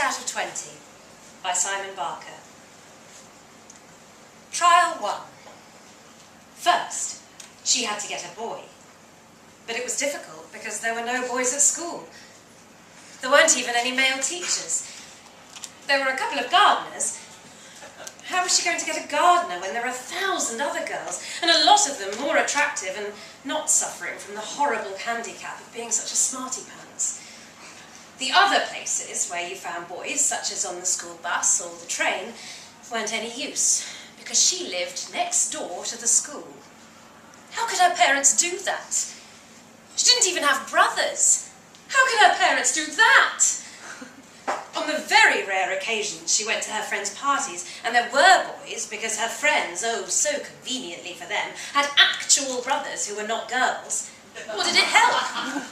out of 20 by Simon Barker. Trial 1. First, she had to get a boy. But it was difficult because there were no boys at school. There weren't even any male teachers. There were a couple of gardeners. How was she going to get a gardener when there were 1,000 other girls, and a lot of them more attractive and not suffering from the horrible handicap of being such a smarty pants? The other places where you found boys, such as on the school bus or the train, weren't any use, because she lived next door to the school. How could her parents do that? She didn't even have brothers. How could her parents do that? On the very rare occasions she went to her friends' parties, and there were boys because her friends, oh so conveniently for them, had actual brothers who were not girls. What did it help?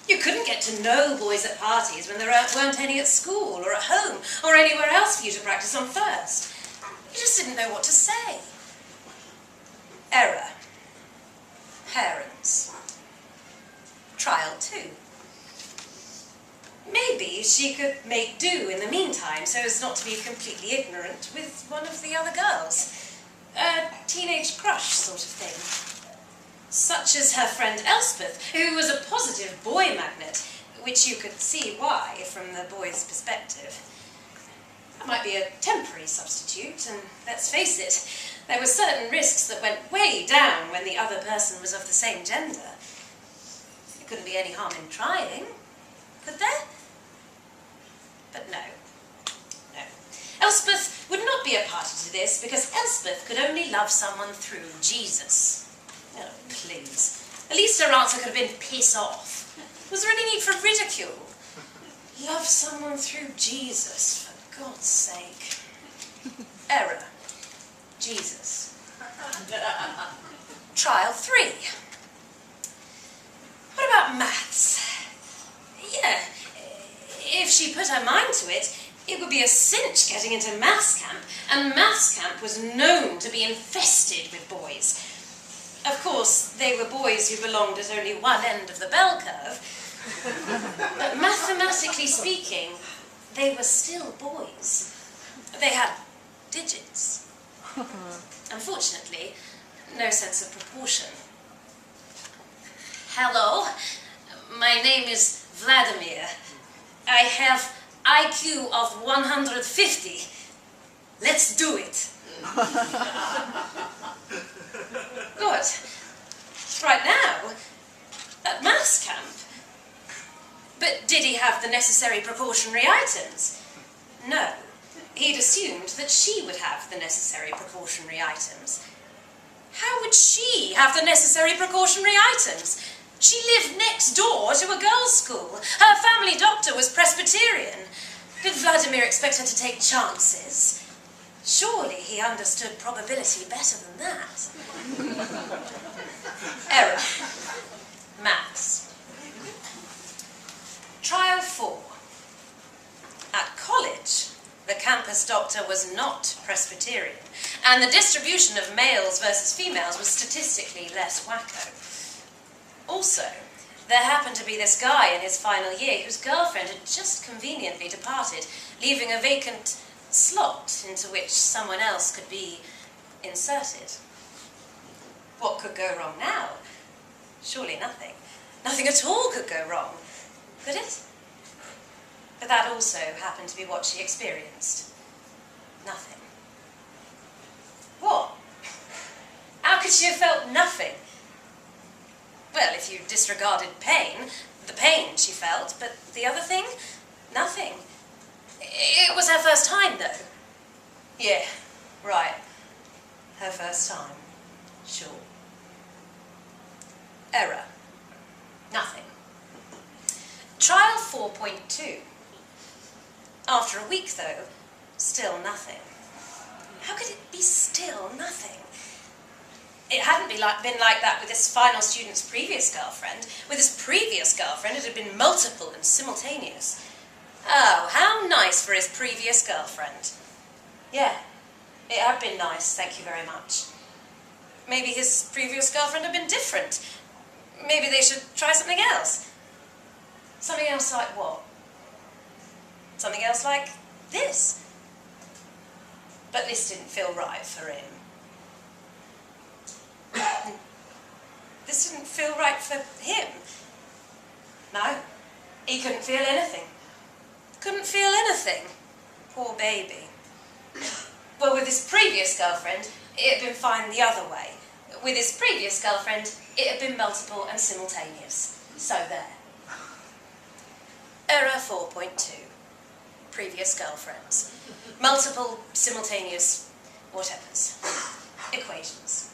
You couldn't get to know boys at parties when there weren't any at school or at home or anywhere else for you to practice on first. You just didn't know what to say. Error. Parents. Trial 2. Maybe she could make do in the meantime so as not to be completely ignorant with one of the other girls. A teenage crush sort of thing. Such as her friend Elspeth, who was a positive boy magnet, which you could see why from the boy's perspective. That might be a temporary substitute, and let's face it, there were certain risks that went way down when the other person was of the same gender. There couldn't be any harm in trying, could there? But no. No. Elspeth would not be a party to this because Elspeth could only love someone through Jesus. Oh, please. At least her answer could have been piss off. Was there any need for ridicule? Love someone through Jesus, for God's sake. Error. Jesus. Trial 3. What about maths? Yeah, if she put her mind to it, it would be a cinch getting into maths camp, and maths camp was known to be infested with boys. Of course, they were boys who belonged at only one end of the bell curve, but mathematically speaking, they were still boys. They had digits. Unfortunately, no sense of proportion. Hello, my name is Vladimir. I have IQ of 150. Let's do it. Good. Right now, at maths camp. But did he have the necessary precautionary items? No. He'd assumed that she would have the necessary precautionary items. How would she have the necessary precautionary items? She lived next door to a girls' school. Her family doctor was Presbyterian. Did Vladimir expect her to take chances? Surely he understood probability better than that. Error. Maths. Trial 4. At college, the campus doctor was not Presbyterian, and the distribution of males versus females was statistically less wacko. Also, there happened to be this guy in his final year whose girlfriend had just conveniently departed, leaving a vacant slot into which someone else could be inserted. What could go wrong now? Surely nothing. Nothing at all could go wrong, could it? But that also happened to be what she experienced. Nothing. What? How could she have felt nothing? Well, if you disregarded pain, the pain she felt, but the other thing? Nothing. It was her first time, though. Yeah, right. Her first time. Sure. Error. Nothing. Trial 4.2. After a week, though, still nothing. How could it be still nothing? It hadn't been like that with this final student's previous girlfriend. With his previous girlfriend, it had been multiple and simultaneous. Oh, how nice for his previous girlfriend. Yeah, it had been nice, thank you very much. Maybe his previous girlfriend had been different. Maybe they should try something else. Something else like what? something else like this. But this didn't feel right for him. This didn't feel right for him. No, he couldn't feel anything. Couldn't feel anything. Poor baby. Well, with his previous girlfriend, it had been fine the other way. With his previous girlfriend, it had been multiple and simultaneous. So there. Error 4.2. Previous girlfriends. Multiple, simultaneous, whatevers. Equations.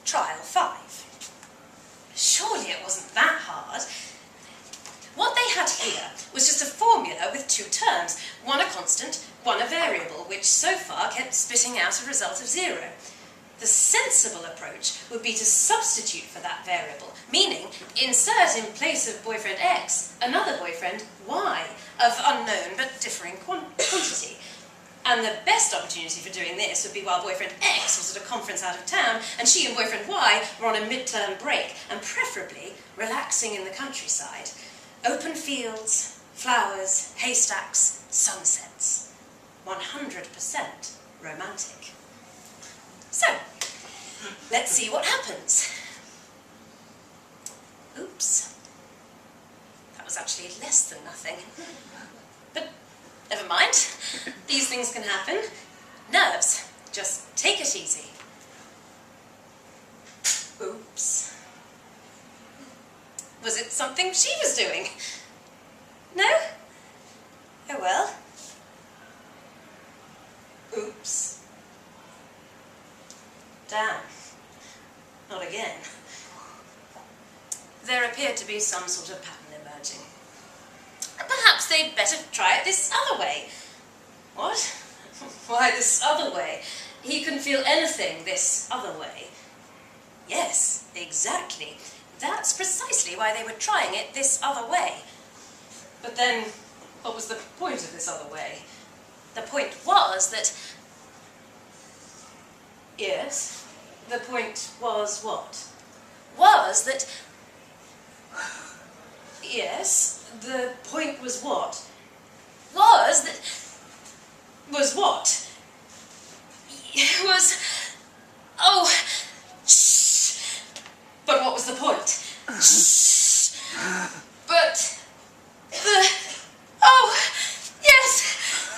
Trial 5. Surely it wasn't that hard. What they had here was just a formula with two terms, one a constant, one a variable, which so far kept spitting out a result of 0. The sensible approach would be to substitute for that variable, meaning insert in place of boyfriend X another boyfriend Y of unknown but differing quantity. And the best opportunity for doing this would be while boyfriend X was at a conference out of town and she and boyfriend Y were on a mid-term break and preferably relaxing in the countryside. Open fields, flowers, haystacks, sunsets. 100% romantic. So, let's see what happens. Oops. That was actually less than nothing. But never mind. These things can happen. Nerves. Just take it easy. Oops. Was it something she was doing? No? Oh well. Oops. Damn. Not again. There appeared to be some sort of pattern emerging. Perhaps they'd better try it this other way. What? Why this other way? He couldn't feel anything this other way. Yes, exactly. That's precisely why they were trying it this other way. But then, what was the point of this other way? The point was that... Yes, the point was what? Was that... Yes, the point was what? Was that... Was what? Was... Oh... Shh! But what was the point? Shh! But... The... Oh! Yes!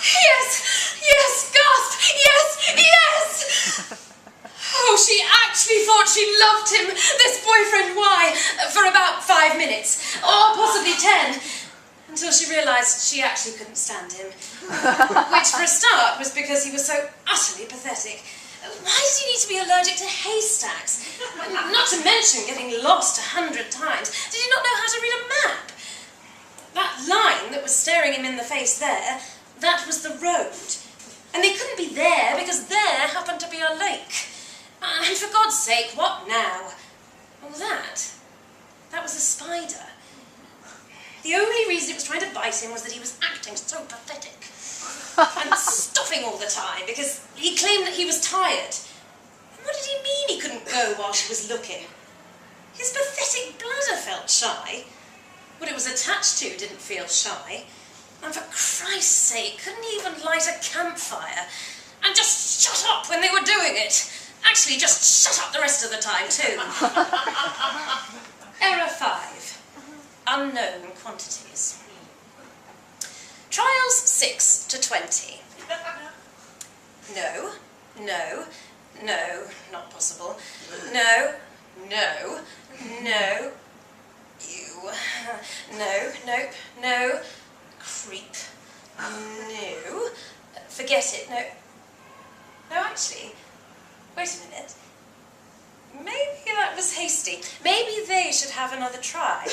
Yes! Yes! Gasp! Yes! Yes! Oh, she actually thought she loved him, this boyfriend Y, for about 5 minutes, or possibly 10, until she realised she actually couldn't stand him. Which, for a start, was because he was so utterly pathetic. Why did he need to be allergic to haystacks? Not to mention getting lost 100 times. Did he not know how to read a map? That line that was staring him in the face there, that was the road. And they couldn't be there because there happened to be a lake. And for God's sake, what now? Well, that was a spider. The only reason it was trying to bite him was that he was acting so pathetic. And stopping all the time because he claimed that he was tired. And what did he mean he couldn't go while she was looking? His pathetic bladder felt shy. What it was attached to didn't feel shy. And for Christ's sake, couldn't he even light a campfire? And just shut up when they were doing it. Actually, just shut up the rest of the time, too. Error 5. Unknown quantities. Trials 6 to 20. No, no, no, not possible. No, no, no, you. No, nope, no, creep. No, forget it, no. No, actually, wait a minute. Maybe that was hasty. Maybe they should have another try.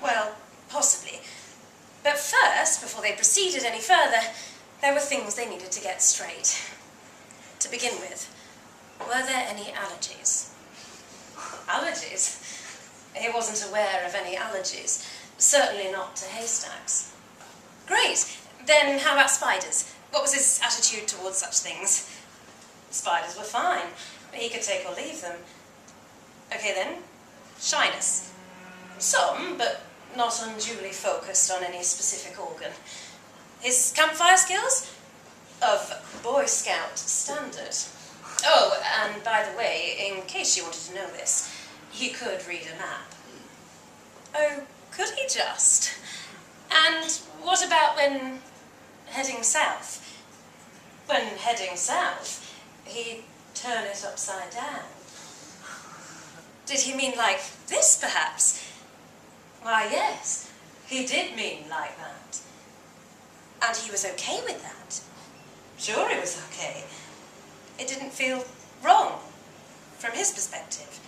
Well, possibly. But first, before they proceeded any further, there were things they needed to get straight. To begin with, were there any allergies? Allergies? He wasn't aware of any allergies. Certainly not to haystacks. Great. Then how about spiders? What was his attitude towards such things? Spiders were fine. He could take or leave them. Okay then, shyness. Some, but not unduly focused on any specific organ. His campfire skills? Of Boy Scout standard. Oh, and by the way, in case you wanted to know this, he could read a map. Oh, could he just? And what about when heading south? When heading south, he'd turn it upside down. Did he mean like this, perhaps? Why, yes, he did mean like that. And he was okay with that. Sure he was okay. It didn't feel wrong, from his perspective.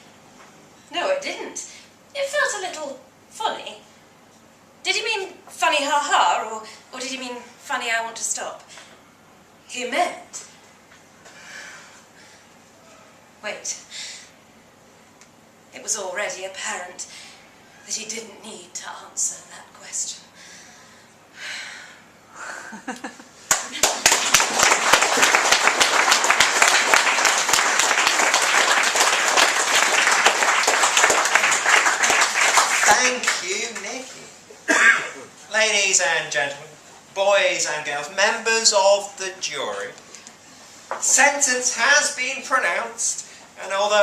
No, it didn't. It felt a little funny. Did he mean funny ha-ha, or did he mean funny I want to stop? He meant... Wait. It was already apparent that he didn't need to answer that question. Thank you, Nicky. Ladies and gentlemen, boys and girls, members of the jury, sentence has been pronounced, and although